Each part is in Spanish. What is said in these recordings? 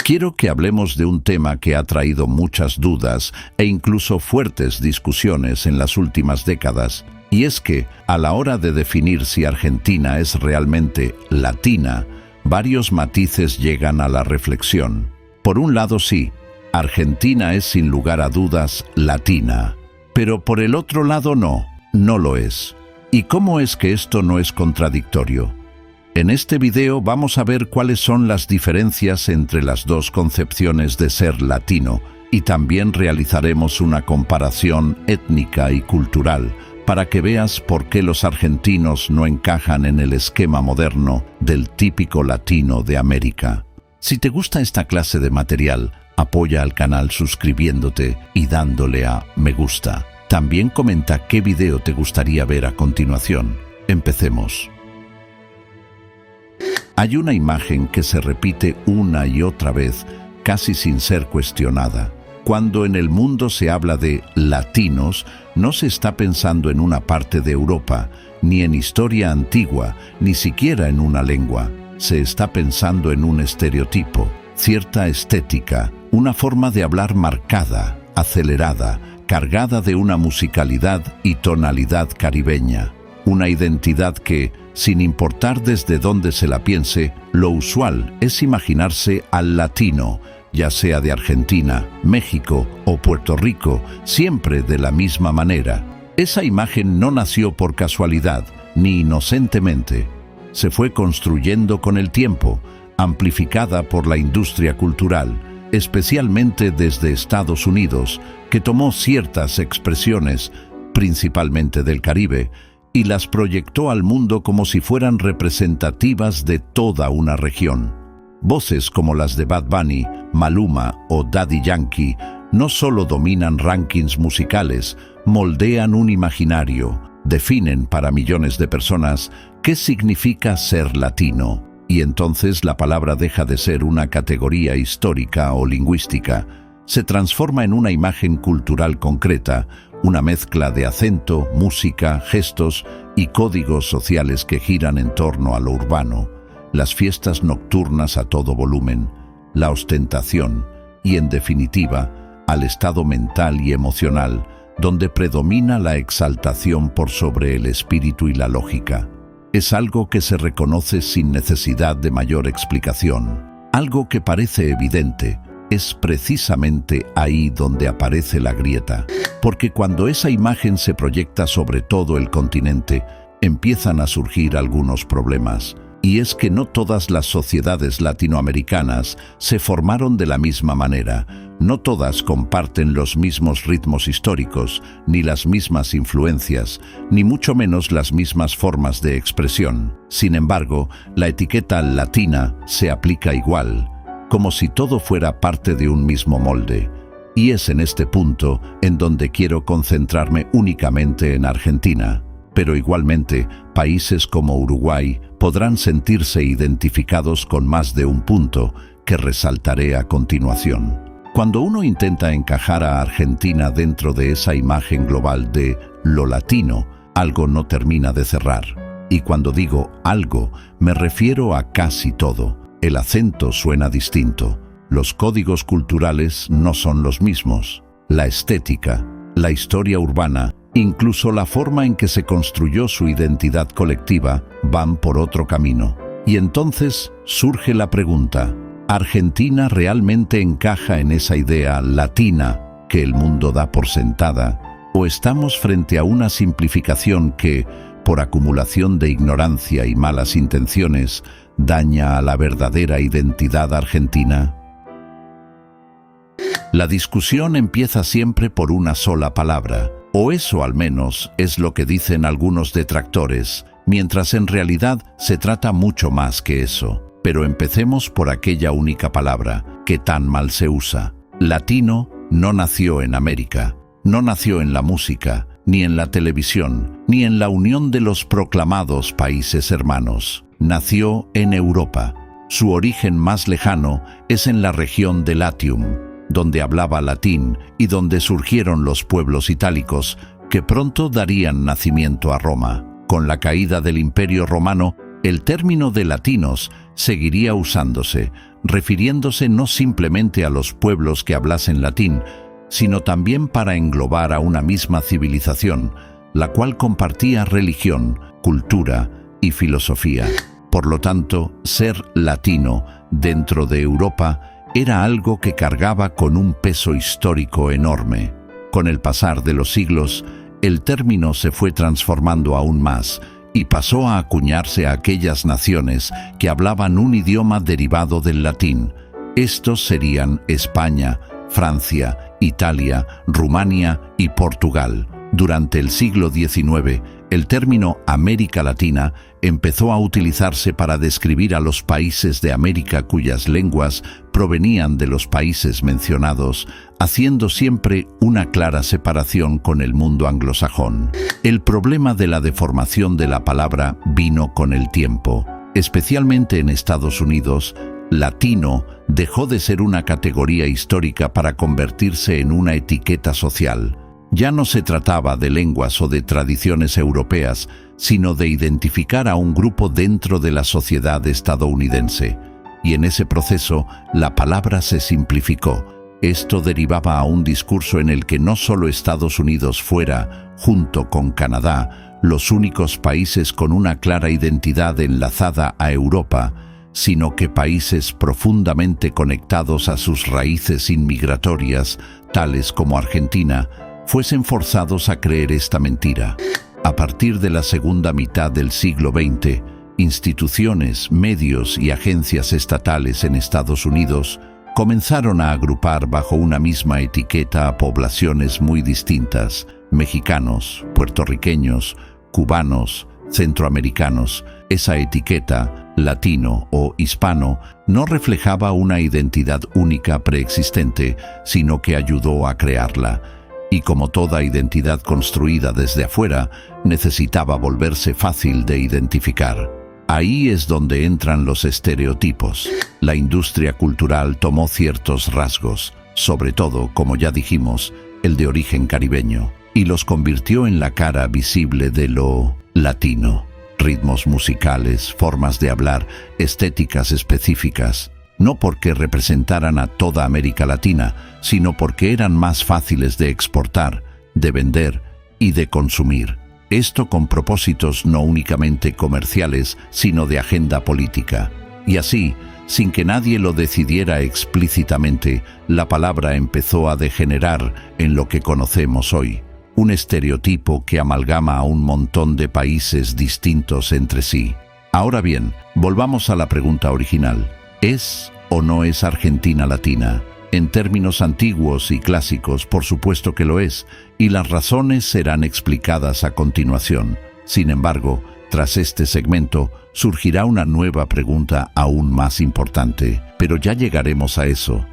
Quiero que hablemos de un tema que ha traído muchas dudas e incluso fuertes discusiones en las últimas décadas, y es que, a la hora de definir si Argentina es realmente latina, varios matices llegan a la reflexión. Por un lado, sí, Argentina es sin lugar a dudas latina, pero por el otro lado no lo es. ¿Y cómo es que esto no es contradictorio? En este video vamos a ver cuáles son las diferencias entre las dos concepciones de ser latino y también realizaremos una comparación étnica y cultural para que veas por qué los argentinos no encajan en el esquema moderno del típico latino de América. Si te gusta esta clase de material, apoya al canal suscribiéndote y dándole a me gusta. También comenta qué video te gustaría ver a continuación. Empecemos. Hay una imagen que se repite una y otra vez, casi sin ser cuestionada. Cuando en el mundo se habla de latinos, no se está pensando en una parte de Europa, ni en historia antigua, ni siquiera en una lengua. Se está pensando en un estereotipo, cierta estética, una forma de hablar marcada, acelerada, cargada de una musicalidad y tonalidad caribeña. Una identidad que, sin importar desde dónde se la piense, lo usual es imaginarse al latino, ya sea de Argentina, México o Puerto Rico, siempre de la misma manera. Esa imagen no nació por casualidad, ni inocentemente. Se fue construyendo con el tiempo, amplificada por la industria cultural, especialmente desde Estados Unidos, que tomó ciertas expresiones, principalmente del Caribe, y las proyectó al mundo como si fueran representativas de toda una región. Voces como las de Bad Bunny, Maluma o Daddy Yankee no solo dominan rankings musicales, moldean un imaginario, definen para millones de personas qué significa ser latino, y entonces la palabra deja de ser una categoría histórica o lingüística, se transforma en una imagen cultural concreta, una mezcla de acento, música, gestos y códigos sociales que giran en torno a lo urbano, las fiestas nocturnas a todo volumen, la ostentación y, en definitiva, al estado mental y emocional, donde predomina la exaltación por sobre el espíritu y la lógica. Es algo que se reconoce sin necesidad de mayor explicación, algo que parece evidente. Es precisamente ahí donde aparece la grieta, porque cuando esa imagen se proyecta sobre todo el continente, empiezan a surgir algunos problemas. Y es que no todas las sociedades latinoamericanas se formaron de la misma manera, no todas comparten los mismos ritmos históricos, ni las mismas influencias, ni mucho menos las mismas formas de expresión. Sin embargo, la etiqueta latina se aplica igual, como si todo fuera parte de un mismo molde. Y es en este punto en donde quiero concentrarme únicamente en Argentina. Pero igualmente, países como Uruguay podrán sentirse identificados con más de un punto que resaltaré a continuación. Cuando uno intenta encajar a Argentina dentro de esa imagen global de lo latino, algo no termina de cerrar. Y cuando digo algo, me refiero a casi todo. El acento suena distinto, los códigos culturales no son los mismos, la estética, la historia urbana, incluso la forma en que se construyó su identidad colectiva van por otro camino. Y entonces surge la pregunta, ¿Argentina realmente encaja en esa idea latina que el mundo da por sentada? ¿O estamos frente a una simplificación que, por acumulación de ignorancia y malas intenciones, daña a la verdadera identidad argentina? La discusión empieza siempre por una sola palabra, o eso al menos es lo que dicen algunos detractores, mientras en realidad se trata mucho más que eso. Pero empecemos por aquella única palabra que tan mal se usa. Latino no nació en América, no nació en la música, ni en la televisión, ni en la unión de los proclamados países hermanos. Nació en Europa. Su origen más lejano es en la región de Latium, donde hablaba latín y donde surgieron los pueblos itálicos que pronto darían nacimiento a Roma. Con la caída del Imperio Romano, el término de latinos seguiría usándose, refiriéndose no simplemente a los pueblos que hablasen latín, sino también para englobar a una misma civilización, la cual compartía religión, cultura y filosofía. Por lo tanto, ser latino dentro de Europa era algo que cargaba con un peso histórico enorme. Con el pasar de los siglos, el término se fue transformando aún más y pasó a acuñarse a aquellas naciones que hablaban un idioma derivado del latín. Estos serían España, Francia, Italia, Rumania y Portugal. Durante el siglo XIX, el término América Latina empezó a utilizarse para describir a los países de América cuyas lenguas provenían de los países mencionados, haciendo siempre una clara separación con el mundo anglosajón. El problema de la deformación de la palabra vino con el tiempo. Especialmente en Estados Unidos, latino dejó de ser una categoría histórica para convertirse en una etiqueta social. Ya no se trataba de lenguas o de tradiciones europeas, sino de identificar a un grupo dentro de la sociedad estadounidense. Y en ese proceso, la palabra se simplificó. Esto derivaba a un discurso en el que no solo Estados Unidos fuera, junto con Canadá, los únicos países con una clara identidad enlazada a Europa, sino que países profundamente conectados a sus raíces inmigratorias, tales como Argentina, fuesen forzados a creer esta mentira. A partir de la segunda mitad del siglo XX, instituciones, medios y agencias estatales en Estados Unidos comenzaron a agrupar bajo una misma etiqueta a poblaciones muy distintas: mexicanos, puertorriqueños, cubanos, centroamericanos. Esa etiqueta, latino o hispano, no reflejaba una identidad única preexistente, sino que ayudó a crearla. Y como toda identidad construida desde afuera, necesitaba volverse fácil de identificar. Ahí es donde entran los estereotipos. La industria cultural tomó ciertos rasgos, sobre todo, como ya dijimos, el de origen caribeño, y los convirtió en la cara visible de lo latino. Ritmos musicales, formas de hablar, estéticas específicas. No porque representaran a toda América Latina, sino porque eran más fáciles de exportar, de vender y de consumir. Esto con propósitos no únicamente comerciales, sino de agenda política. Y así, sin que nadie lo decidiera explícitamente, la palabra empezó a degenerar en lo que conocemos hoy. Un estereotipo que amalgama a un montón de países distintos entre sí. Ahora bien, volvamos a la pregunta original. ¿Es o no es Argentina latina? En términos antiguos y clásicos, por supuesto que lo es, y las razones serán explicadas a continuación. Sin embargo, tras este segmento, surgirá una nueva pregunta aún más importante, pero ya llegaremos a eso.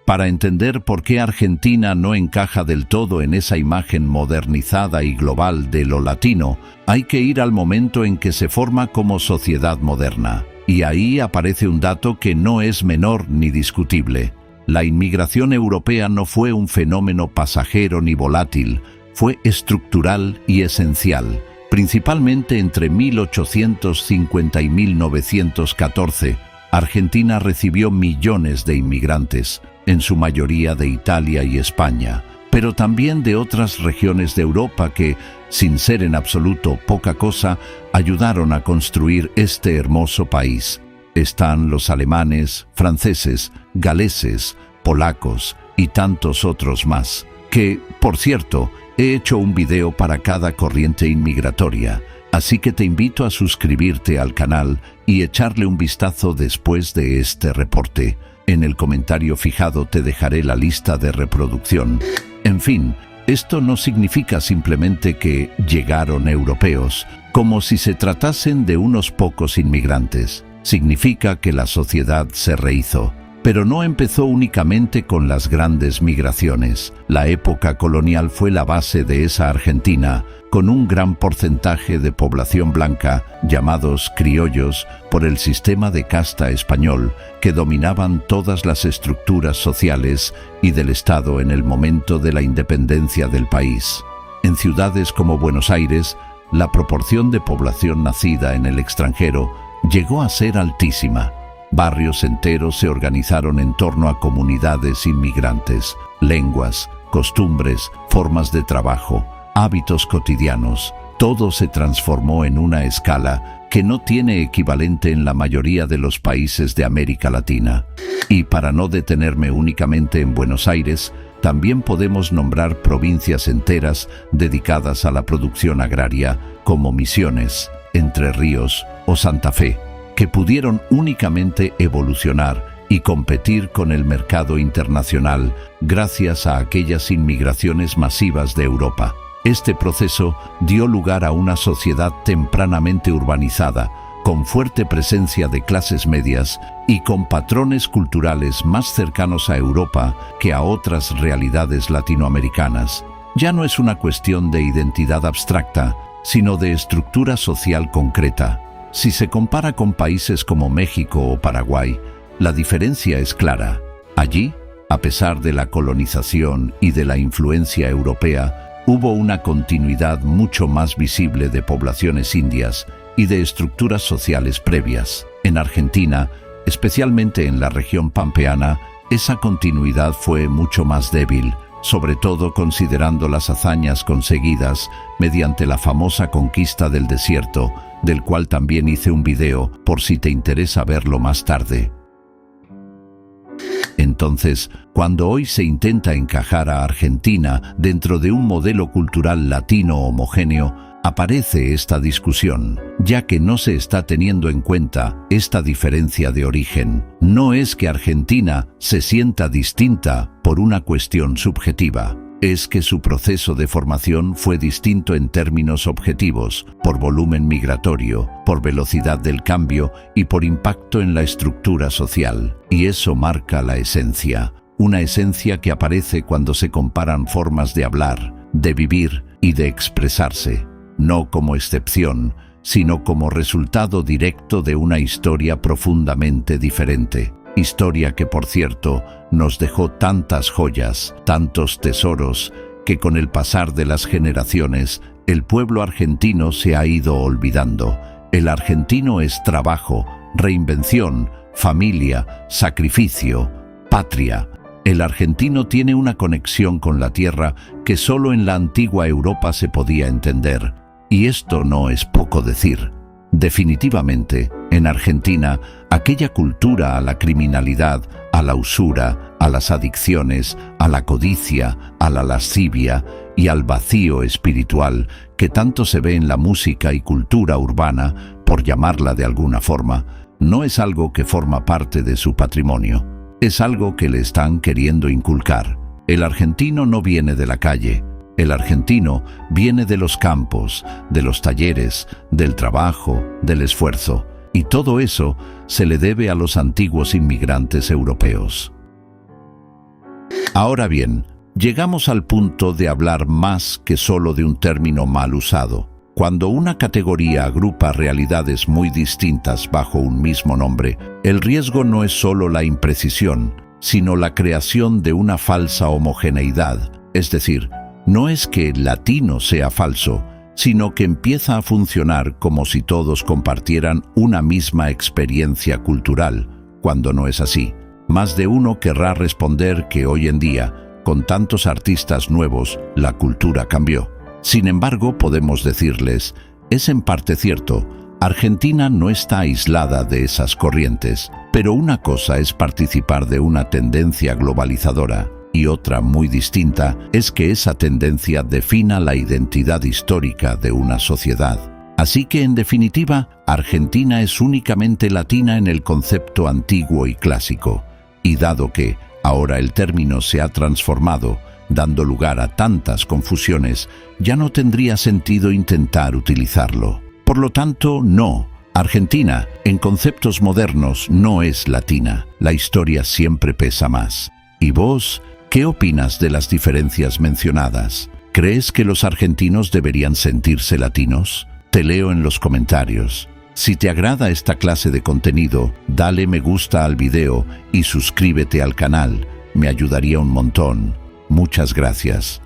Para entender por qué Argentina no encaja del todo en esa imagen modernizada y global de lo latino, hay que ir al momento en que se forma como sociedad moderna. Y ahí aparece un dato que no es menor ni discutible. La inmigración europea no fue un fenómeno pasajero ni volátil, fue estructural y esencial, principalmente entre 1850 y 1914. Argentina recibió millones de inmigrantes, en su mayoría de Italia y España, pero también de otras regiones de Europa que, sin ser en absoluto poca cosa, ayudaron a construir este hermoso país. Están los alemanes, franceses, galeses, polacos y tantos otros más, que, por cierto, he hecho un video para cada corriente inmigratoria, así que te invito a suscribirte al canal y echarle un vistazo después de este reporte. En el comentario fijado te dejaré la lista de reproducción. En fin, esto no significa simplemente que llegaron europeos, como si se tratasen de unos pocos inmigrantes. Significa que la sociedad se rehizo. Pero no empezó únicamente con las grandes migraciones. La época colonial fue la base de esa Argentina, con un gran porcentaje de población blanca, llamados criollos, por el sistema de casta español, que dominaban todas las estructuras sociales y del Estado en el momento de la independencia del país. En ciudades como Buenos Aires, la proporción de población nacida en el extranjero llegó a ser altísima. Barrios enteros se organizaron en torno a comunidades inmigrantes, lenguas, costumbres, formas de trabajo, hábitos cotidianos. Todo se transformó en una escala que no tiene equivalente en la mayoría de los países de América Latina. Y para no detenerme únicamente en Buenos Aires, también podemos nombrar provincias enteras dedicadas a la producción agraria, como Misiones, Entre Ríos o Santa Fe, que pudieron únicamente evolucionar y competir con el mercado internacional gracias a aquellas inmigraciones masivas de Europa. Este proceso dio lugar a una sociedad tempranamente urbanizada, con fuerte presencia de clases medias y con patrones culturales más cercanos a Europa que a otras realidades latinoamericanas. Ya no es una cuestión de identidad abstracta, sino de estructura social concreta. Si se compara con países como México o Paraguay, la diferencia es clara. Allí, a pesar de la colonización y de la influencia europea, hubo una continuidad mucho más visible de poblaciones indias y de estructuras sociales previas. En Argentina, especialmente en la región pampeana, esa continuidad fue mucho más débil, sobre todo considerando las hazañas conseguidas mediante la famosa conquista del desierto, del cual también hice un video por si te interesa verlo más tarde. Entonces, cuando hoy se intenta encajar a Argentina dentro de un modelo cultural latino homogéneo, aparece esta discusión, ya que no se está teniendo en cuenta esta diferencia de origen. No es que Argentina se sienta distinta por una cuestión subjetiva, es que su proceso de formación fue distinto en términos objetivos, por volumen migratorio, por velocidad del cambio y por impacto en la estructura social. Y eso marca la esencia, una esencia que aparece cuando se comparan formas de hablar, de vivir y de expresarse, no como excepción, sino como resultado directo de una historia profundamente diferente. Historia que, por cierto, nos dejó tantas joyas, tantos tesoros, que con el pasar de las generaciones, el pueblo argentino se ha ido olvidando. El argentino es trabajo, reinvención, familia, sacrificio, patria. El argentino tiene una conexión con la tierra que solo en la antigua Europa se podía entender. Y esto no es poco decir. Definitivamente, en Argentina, aquella cultura a la criminalidad, a la usura, a las adicciones, a la codicia, a la lascivia y al vacío espiritual que tanto se ve en la música y cultura urbana, por llamarla de alguna forma, no es algo que forma parte de su patrimonio. Es algo que le están queriendo inculcar. El argentino no viene de la calle. El argentino viene de los campos, de los talleres, del trabajo, del esfuerzo, y todo eso se le debe a los antiguos inmigrantes europeos. Ahora bien, llegamos al punto de hablar más que solo de un término mal usado. Cuando una categoría agrupa realidades muy distintas bajo un mismo nombre, el riesgo no es solo la imprecisión, sino la creación de una falsa homogeneidad, es decir, no es que el latino sea falso, sino que empieza a funcionar como si todos compartieran una misma experiencia cultural, cuando no es así. Más de uno querrá responder que hoy en día, con tantos artistas nuevos, la cultura cambió. Sin embargo, podemos decirles, es en parte cierto, Argentina no está aislada de esas corrientes, pero una cosa es participar de una tendencia globalizadora, y otra muy distinta es que esa tendencia defina la identidad histórica de una sociedad. Así que, en definitiva, Argentina es únicamente latina en el concepto antiguo y clásico. Y dado que ahora el término se ha transformado, dando lugar a tantas confusiones, ya no tendría sentido intentar utilizarlo. Por lo tanto, no. Argentina, en conceptos modernos, no es latina. La historia siempre pesa más. ¿Y vos? ¿Qué opinas de las diferencias mencionadas? ¿Crees que los argentinos deberían sentirse latinos? Te leo en los comentarios. Si te agrada esta clase de contenido, dale me gusta al video y suscríbete al canal. Me ayudaría un montón. Muchas gracias.